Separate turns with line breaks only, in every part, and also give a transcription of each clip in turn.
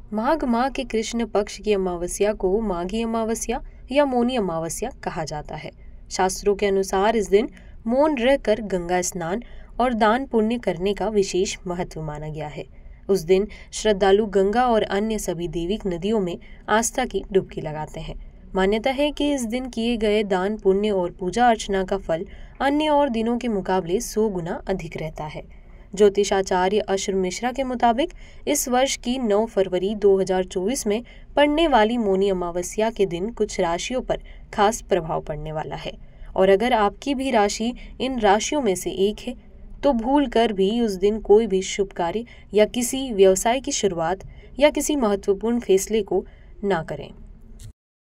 माघ माह के कृष्ण पक्ष की अमावस्या को माघी अमावस्या या मौनी अमावस्या कहा जाता है। शास्त्रों के अनुसार इस दिन मौन रहकर गंगा स्नान और दान पुण्य करने का विशेष महत्व माना गया है। उस दिन श्रद्धालु गंगा और अन्य सभी दैविक नदियों में आस्था की डुबकी लगाते हैं। मान्यता है कि इस दिन किए गए दान पुण्य और पूजा अर्चना का फल अन्य और दिनों के मुकाबले 100 गुना अधिक रहता है। ज्योतिषाचार्य अश्र मिश्रा के मुताबिक इस वर्ष की 9 फरवरी 2024 में पड़ने वाली मौनी अमावस्या के दिन कुछ राशियों पर खास प्रभाव पड़ने वाला है और अगर आपकी भी राशि इन राशियों में से एक है तो भूल कर भी उस दिन कोई भी शुभ कार्य या किसी व्यवसाय की शुरुआत या किसी महत्वपूर्ण फैसले को ना करें।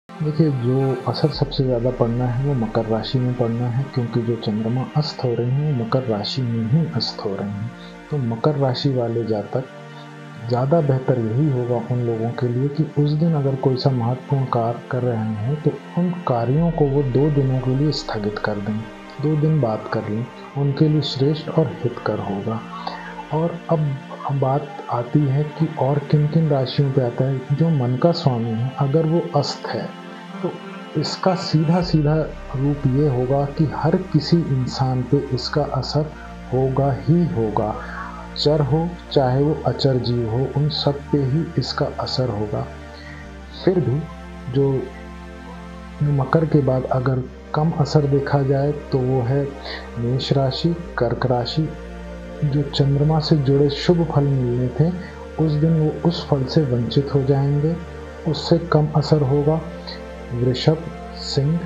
देखिए, जो असर सबसे ज़्यादा पड़ना है वो मकर राशि में पड़ना है, क्योंकि जो चंद्रमा अस्त हो रहे हैं वो मकर राशि में ही अस्त हो रहे हैं। तो मकर राशि वाले जातक ज़्यादा बेहतर यही होगा उन लोगों के लिए कि उस दिन अगर कोई सा महत्वपूर्ण कार्य कर रहे हैं तो उन कार्यों को वो 2 दिनों के लिए स्थगित कर दें, 2 दिन बाद कर लें, उनके लिए श्रेष्ठ और हितकर होगा। और अब बात आती है कि और किन किन राशियों पे आता है। जो मन का स्वामी है अगर वो अस्त है तो इसका सीधा सीधा रूप ये होगा कि हर किसी इंसान पे इसका असर होगा ही होगा, चर हो चाहे वो अचर जीव हो, उन सब पे ही इसका असर होगा। फिर भी जो मकर के बाद अगर कम असर देखा जाए तो वो है मेष राशि, कर्क राशि। जो चंद्रमा से जुड़े शुभ फल मिलने थे उस दिन वो उस फल से वंचित हो जाएंगे, उससे कम असर होगा। वृषभ, सिंह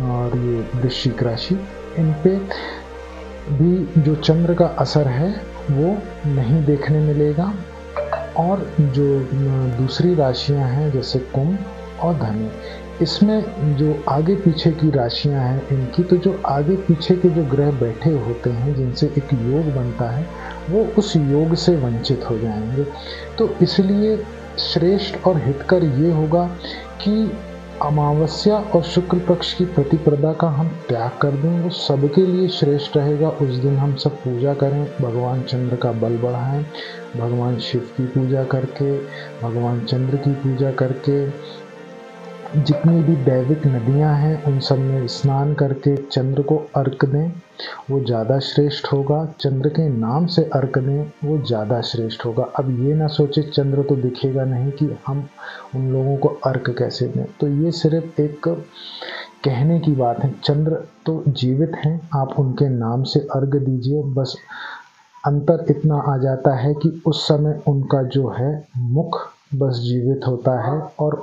और ये वृश्चिक राशि, इन पे भी जो चंद्र का असर है वो नहीं देखने मिलेगा। और जो दूसरी राशियां हैं जैसे कुंभ और धनु, इसमें जो आगे पीछे की राशियां हैं इनकी, तो जो आगे पीछे के जो ग्रह बैठे होते हैं जिनसे एक योग बनता है वो उस योग से वंचित हो जाएंगे। तो इसलिए श्रेष्ठ और हितकर ये होगा कि अमावस्या और शुक्ल पक्ष की प्रतिपदा का हम त्याग कर दें, वो सबके लिए श्रेष्ठ रहेगा। उस दिन हम सब पूजा करें, भगवान चंद्र का बल बढ़ाएं, भगवान शिव की पूजा करके, भगवान चंद्र की पूजा करके, जितनी भी दैविक नदियां हैं उन सब में स्नान करके चंद्र को अर्घ दें, वो ज़्यादा श्रेष्ठ होगा। चंद्र के नाम से अर्घ दें, वो ज़्यादा श्रेष्ठ होगा। अब ये ना सोचे चंद्र तो दिखेगा नहीं कि हम उन लोगों को अर्घ कैसे दें, तो ये सिर्फ एक कहने की बात है। चंद्र तो जीवित हैं, आप उनके नाम से अर्घ दीजिए। बस अंतर इतना आ जाता है कि उस समय उनका जो है मुख बस जीवित होता है और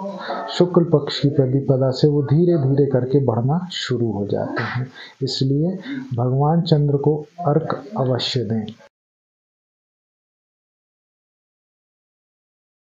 शुक्ल पक्ष की प्रतिपदा से वो धीरे धीरे करके बढ़ना शुरू हो जाते हैं। इसलिए भगवान चंद्र को अर्घ अवश्य दें।